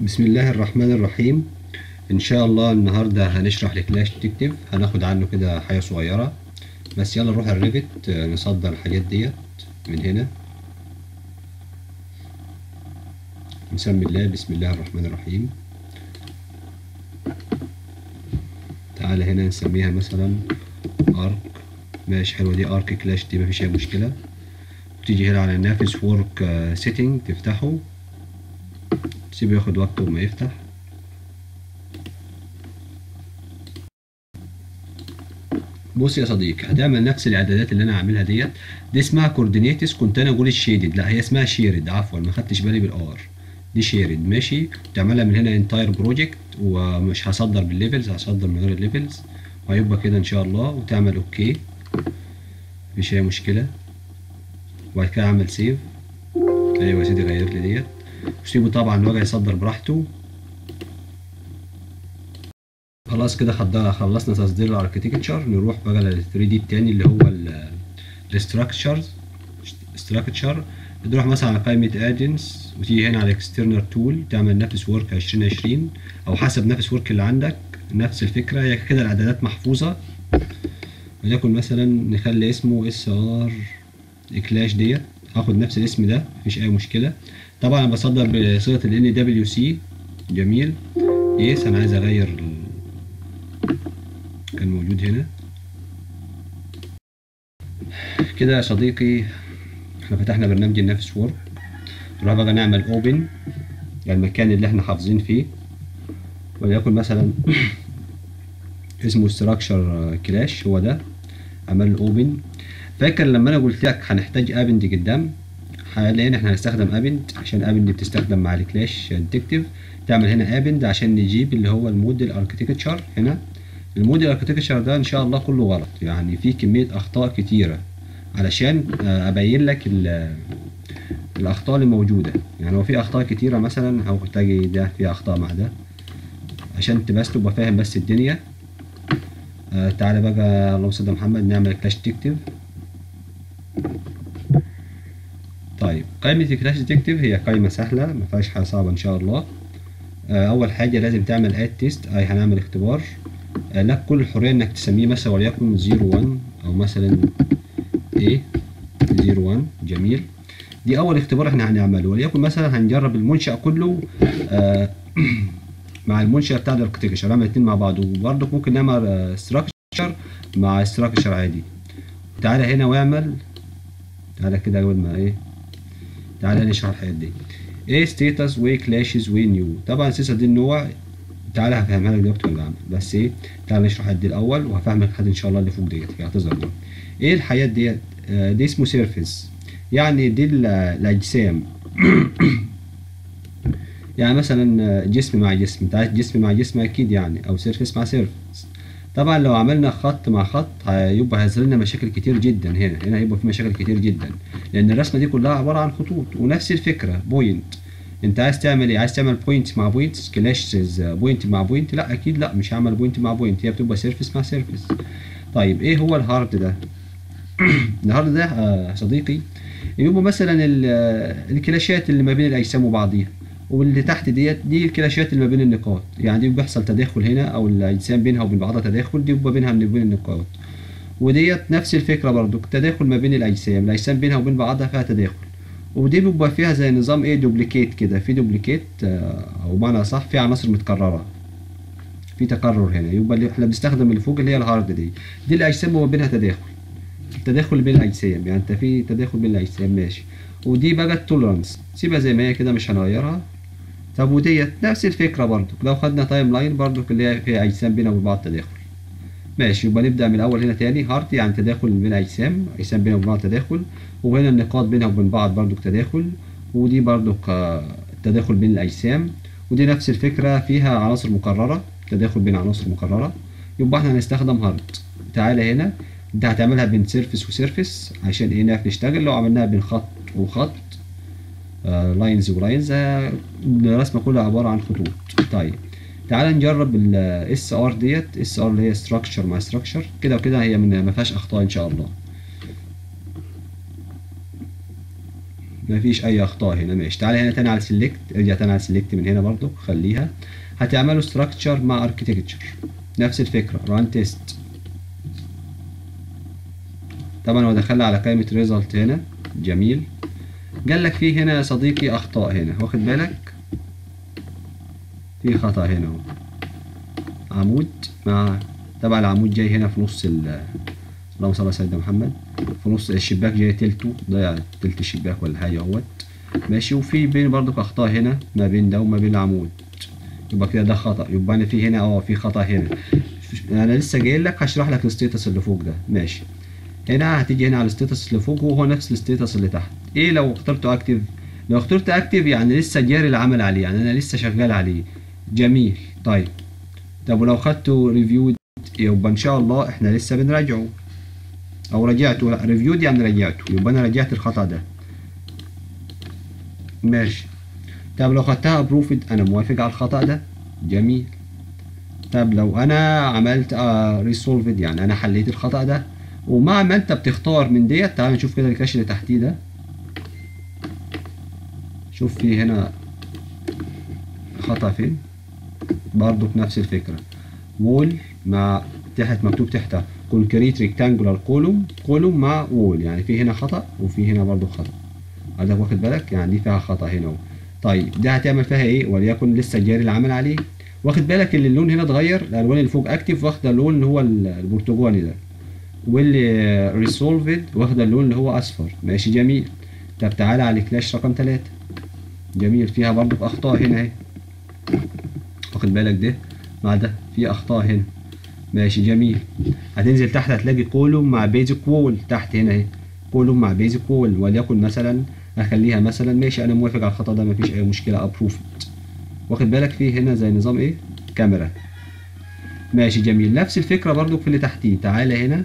بسم الله الرحمن الرحيم. ان شاء الله النهارده هنشرح لكلاش ديتكتيف، هناخد عنه كده حاجه صغيره بس. يلا نروح الريفت نصدر الحاجات ديت من هنا. نسمي الله، بسم الله الرحمن الرحيم. تعالى هنا نسميها مثلا ارك. ماشي، حلوه دي ارك كلاش دي، مفيش اي مشكله. تيجي هنا على نافذ فورك سيتنج، تفتحه تسيبه ياخد وقته وما يفتح. بص يا صديقي، هتعمل نفس الاعدادات اللي انا عاملها ديت. دي اسمها كوردينيتس، كنت انا اقول الشيدد، لا هي اسمها شيرد، عفوا ما خدتش بالي بالار. دي شيرد ماشي. تعملها من هنا انتاير بروجكت، ومش هصدر بالليفلز، هصدر من غير الليفلز، وهيبقى كده ان شاء الله. وتعمل اوكي، مفيش اي مشكله. وبعد كده اعمل سيف. ايوه يا سيدي، غير لي ديت. وسيبه طبعا الوجه يصدر براحته. خلاص كده خلصنا تصدير الاركتكتشر. نروح بقى لل 3 دي التاني اللي هو الستراكشرز. تروح مثلا على قائمة اجنس، وتيجي هنا على اكسترنال تول، تعمل نفس ورك 2020 او حسب نفس ورك اللي عندك. نفس الفكرة، هي كده الاعدادات محفوظة. وليكن مثلا نخلي اسمه اس ار كلاش ديت، هاخد نفس الاسم ده مفيش اي مشكلة. طبعا انا بصدر بصيغة ال NWC. جميل. يس، انا عايز اغير كان موجود هنا كده يا صديقي. احنا فتحنا برنامج النفس وورك. نروح بقى نعمل اوبن المكان اللي احنا حافظين فيه، وليكن مثلا اسمه ستراكشر كلاش، هو ده. عمل اوبن. فاكر لما انا قلت لك هنحتاج ابند قدام؟ حاليا احنا هنستخدم ابند، عشان ابند بتستخدم مع الكلاش ديتكتيف. تعمل هنا ابند عشان نجيب اللي هو الموديل اركتكتشر. هنا الموديل اركتكتشر ده ان شاء الله كله غلط، يعني فيه كمية اخطاء كتيرة. علشان ابين لك الاخطاء اللي موجودة. يعني هو في اخطاء كتيرة، مثلا او تلاقي ده في اخطاء مع ده، عشان بس تبقى فاهم بس الدنيا. تعالى بقى، اللهم صل على محمد، نعمل كلاش ديتكتيف. طيب قائمة كلاش ديتكتيف هي قائمة سهلة، ما فيهاش حاجة صعبة ان شاء الله. اول حاجة لازم تعمل اد تيست، اي هنعمل اختبار. لك كل الحرية انك تسميه مثلا وليكن 01 او مثلا ايه 01. جميل. دي اول اختبار احنا هنعمله، وليكن مثلا هنجرب المنشأ كله مع المنشأ بتاع الاركتكتشر، نعمل الاتنين مع بعض. وبرضه ممكن نعمل ستراكشر مع ستراكشر عادي. تعالى هنا واعمل، تعالى كده قبل ما ايه، تعالى نشرح الحاجات دي. ايه ستيتس وكلاشز ونيو. طبعا ستيتس دي النوع، تعالى هفهمها لك دلوقتي ولا اعمل بس ايه. تعالى نشرح دي الاول، وهفهمك حد ان شاء الله اللي فوق ديت هتظهر دي. ايه الحاجات ديت؟ دي اسمه سيرفيس، يعني دي الاجسام. يعني مثلا جسم مع جسم، انت عايز جسم مع جسم اكيد يعني، او سيرفيس مع سيرفيس. طبعا لو عملنا خط مع خط هيبقى هيظهر لنا مشاكل كتير جدا. هنا هيبقى في مشاكل كتير جدا، لان الرسمه دي كلها عباره عن خطوط. ونفس الفكره بوينت، انت عايز تعمل ايه؟ عايز تعمل بوينت مع بوينت، كلاشز بوينت مع بوينت؟ لا اكيد لا، مش هعمل بوينت مع بوينت، هي بتبقى سيرفيس مع سيرفيس. طيب ايه هو الهارد ده؟ الهارد ده يا صديقي يبقى مثلا الكلاشات اللي ما بين الاجسام وبعضيها. واللي تحت دي الكلاشات اللي ما بين النقاط، يعني دي بيحصل تداخل هنا، او الاجسام بينها وبين بعضها تداخل، دي بيبقى بينها وبين النقاط. وديت نفس الفكره برضو، تداخل ما بين الاجسام بينها وبين بعضها فيها تداخل. ودي بيبقى فيها زي نظام ايه، دوبليكيت كده، في دوبليكيت او بمعنى صح في عناصر متكرره، في تكرر هنا. يبقى اللي احنا بنستخدم اللي فوق اللي هي الهارد دي الاجسام وما بينها تداخل، تداخل بين الاجسام، يعني انت في تداخل بين الاجسام ماشي. ودي بقى التولرانس، سيبها زي ما هي كده مش هنغيرها. طب وديت نفس الفكره برضو، لو خدنا تايم لاين برضو اللي هي فيها اجسام بينها وبين بعض تداخل. ماشي، يبقى نبدا من الاول هنا تاني. هارت يعني تداخل بين اجسام بينها وبين بعض تداخل. وهنا النقاط بينها وبين بعض برضو تداخل. ودي برضو تداخل بين الاجسام. ودي نفس الفكره فيها عناصر مكرره، تداخل بين عناصر مكرره. يبقى احنا هنستخدم هارت. تعالى هنا، انت هتعملها بين سيرفيس وسيرفيس عشان ايه نعرف نشتغل. لو عملناها بين خط وخط، لاينز ولاينز، الرسمه كلها عباره عن خطوط. طيب تعال نجرب الاس ار ديت. اس ار اللي هي ستراكشر مع ستراكشر، كده وكده هي ما فيهاش اخطاء ان شاء الله. مفيش اي اخطاء هنا. ماشي، تعالى هنا تاني على سيلكت، ارجع تاني على سيلكت من هنا برضو خليها. هتعملوا ستراكشر مع اركتكتشر، نفس الفكره، ران تيست. طبعا هو دخلنا على قائمه ريزلت هنا. جميل. قال لك في هنا يا صديقي اخطاء هنا، واخد بالك؟ في خطأ هنا اهو، عمود مع، طبعا العمود جاي هنا في نص اللهم صل على سيدنا محمد، في نص الشباك جاي تلته، ضيع تلت الشباك ولا حاجه اهوت. ماشي، وفي بين برضك اخطاء هنا ما بين ده وما بين العمود، يبقى كده ده خطأ. يبقى انا في هنا في خطأ هنا. انا لسه جاي لك هشرح لك الستيتس اللي فوق ده. ماشي، هنا هتيجي هنا على الستيتس اللي فوق وهو نفس الستيتس اللي تحت. ايه لو اخترته اكتف؟ لو اخترت اكتف يعني لسه جاري العمل عليه، يعني انا لسه شغال عليه. جميل. طيب ولو خدته ريفيود يبقى ان شاء الله احنا لسه بنراجعه، او رجعته. لا، ريفيود يعني رجعته، يبقى انا رجعت الخطأ ده. ماشي. طب لو خدتها ابروفد انا موافق على الخطأ ده. جميل. طب لو انا عملت ريسولفد يعني انا حليت الخطأ ده. ومع ما انت بتختار من ديت، تعال نشوف كده الكاش اللي تحتيه ده. شوف في هنا خطأ فين، برضو بنفس الفكرة. وول مع تحت مكتوب تحتها كونكريت ريكتانجولار كولوم مع وول، يعني في هنا خطأ وفي هنا برضو خطأ. عندك واخد بالك؟ يعني دي فيها خطأ هنا اهو. طيب ده هتعمل فيها ايه؟ وليكن لسه جاري العمل عليه. واخد بالك ان اللون هنا اتغير، الالوان اللي فوق اكتف واخده اللون اللي هو البرتقالي ده، واللي ريسولفد واخده اللون اللي هو اصفر. ماشي جميل. طب تعالى على كلاش رقم 3. جميل، فيها برضو اخطاء هنا اهي، واخد بالك؟ ده مع ده في اخطاء هنا. ماشي جميل. هتنزل تحت هتلاقي كولوم مع بيزك وول تحت هنا اهي، كولوم مع بيزك وول. وليكن مثلا اخليها مثلا، ماشي انا موافق على الخطأ ده مفيش اي مشكله، ابروفد. واخد بالك؟ في هنا زي نظام ايه، كاميرا. ماشي جميل. نفس الفكره برضو في اللي تحتيه. تعالى هنا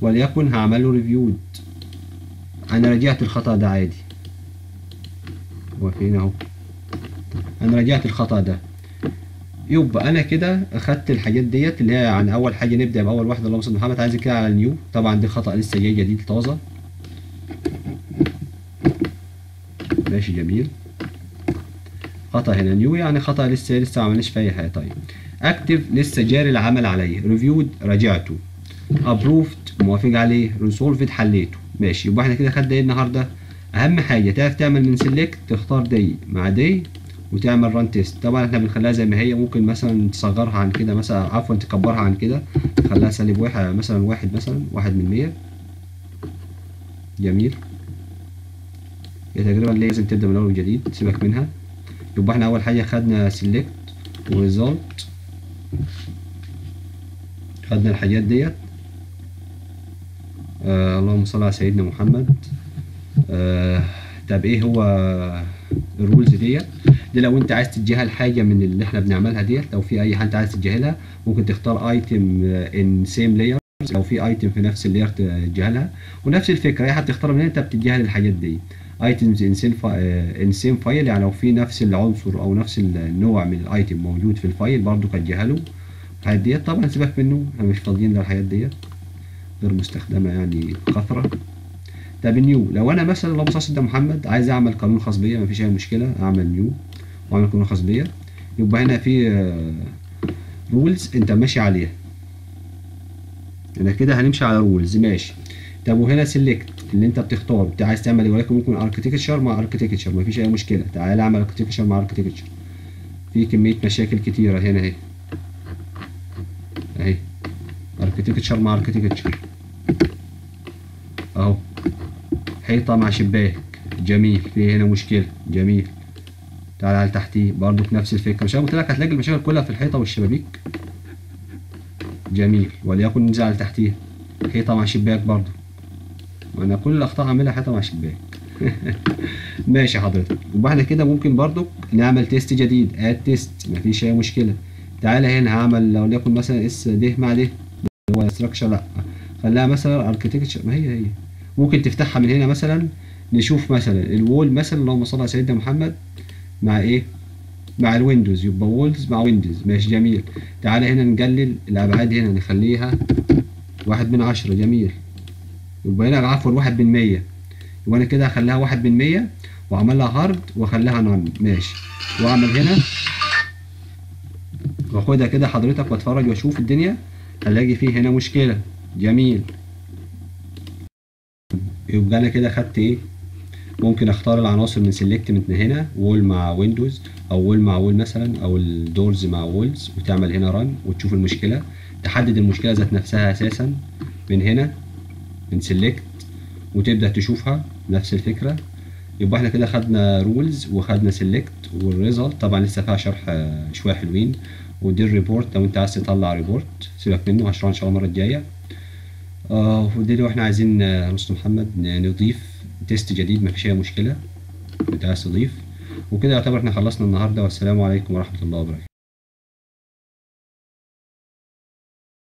وليكن هعمل له ريفيود، انا رجعت الخطأ ده عادي. هو فين اهو، انا رجعت الخطأ ده. يبقى انا كده اخدت الحاجات ديت اللي هي يعني اول حاجه نبدا باول واحده اللهم صل على محمد. عايز كده على النيو، طبعا دي خطأ لسه جاي جديد طازه. ماشي جميل. خطأ هنا نيو يعني خطأ لسه ما عملناش فيه اي حاجه. طيب اكتف لسه جاري العمل عليه، ريفيود راجعته، ابروفد موافق عليه، ريسولفد حليته. ماشي، يبقى احنا كده خدنا ايه النهارده؟ اهم حاجه تعرف تعمل من سيلكت، تختار دي مع دي وتعمل ران تيست. طبعا احنا بنخليها زي ما هي، ممكن مثلا تصغرها عن كده، مثلا عفوا تكبرها عن كده، تخليها سالب واحد مثلا، مثلا 1/100. جميل. هي تقريبا لازم تبدا من اول وجديد، سيبك منها. يبقى احنا اول حاجه خدنا سيلكت وريزلت، خدنا الحاجات ديت. اللهم صل على سيدنا محمد. طب ايه هو الرولز ديت؟ دي لو انت عايز تتجاهل حاجه من اللي احنا بنعملها ديت، لو في اي حاجه عايز تتجاهلها ممكن تختار ايتم ان سيم لاير، لو في ايتم في نفس اللاير تتجاهلها. ونفس الفكره اي حد تختار من انت بتتجاهل الحاجات دي. ايتمز ان سيم فايل، يعني لو في نفس العنصر او نفس النوع من الايتم موجود في الفايل برضو تتجاهله. الحاجات ديت طبعا سيبك منه، احنا مش فاضيين للحاجات ديت، غير مستخدمه يعني كثره. طب نيو، لو انا مثلا اللهم صل على سيدنا محمد عايز اعمل قانون خاص بيا، مفيش اي مشكله، اعمل نيو واعمل قانون خاص بيا. يبقى هنا في رولز انت ماشي عليها، انا كده هنمشي على رولز. ماشي. طب وهنا سيلكت اللي انت بتختار انت عايز تعمل ايه، ولكن ممكن اركتكتشر مع اركتكتشر، مفيش اي مشكله. تعالى اعمل اركتكتشر مع اركتكتشر. في كميه مشاكل كتيره هنا اهي، اهي اركتكتشر مع اركتكتشر اهو، حيطه مع شباك. جميل. في هنا مشكله. جميل. تعالى على تحتيه برضه في نفس الفكره، مش انا قلت لك هتلاقي المشاكل كلها في الحيطه والشبابيك. جميل. وليكن ننزل على تحتيه حيطه مع شباك برضه، وانا كل الاخطاء عاملها حيطه مع شباك. ماشي حضرتك. يبقى احنا كده ممكن برضه نعمل تيست جديد، اد تيست، مفيش اي مشكله. تعالى هنا هعمل لو ليكن مثلا اس ده مع ده، هو ستراكشر، لا خليها مثلا اركتكتشر، ما هي ممكن تفتحها من هنا مثلا. نشوف مثلا الوول مثلا اللهم صل على سيدنا محمد مع ايه، مع الويندوز، يبقى وولز مع ويندوز. ماشي جميل. تعالى هنا نقلل الابعاد، هنا نخليها 1/10. جميل. يبقى هنا عفوا 1/100، يبقى انا كده هخليها 1/100. واعملها هارد واخليها نون، ماشي، واعمل هنا واخدها كده حضرتك واتفرج واشوف الدنيا، هلاقي فيه هنا مشكلة. جميل. يبقى انا كده خدت ايه؟ ممكن اختار العناصر من سيلكت من هنا، وول مع ويندوز، او وول مع وول مثلا، او الدورز مع وولز، وتعمل هنا ران وتشوف المشكلة، تحدد المشكلة ذات نفسها اساسا من هنا من سيلكت، وتبدأ تشوفها نفس الفكرة. يبقى احنا كده خدنا رولز وخدنا سيلكت والريزلت، طبعا لسه فيها شرح شوية حلوين. ودي الريبورت لو انت عايز تطلع ريبورت، سيبك منه هشرحه ان شاء الله المرة الجاية. ودي لو احنا عايزين مستر محمد نضيف تيست جديد، مفيش اي مشكلة انت عايز تضيف. وكده يعتبر احنا خلصنا النهارده، والسلام عليكم ورحمة الله وبركاته.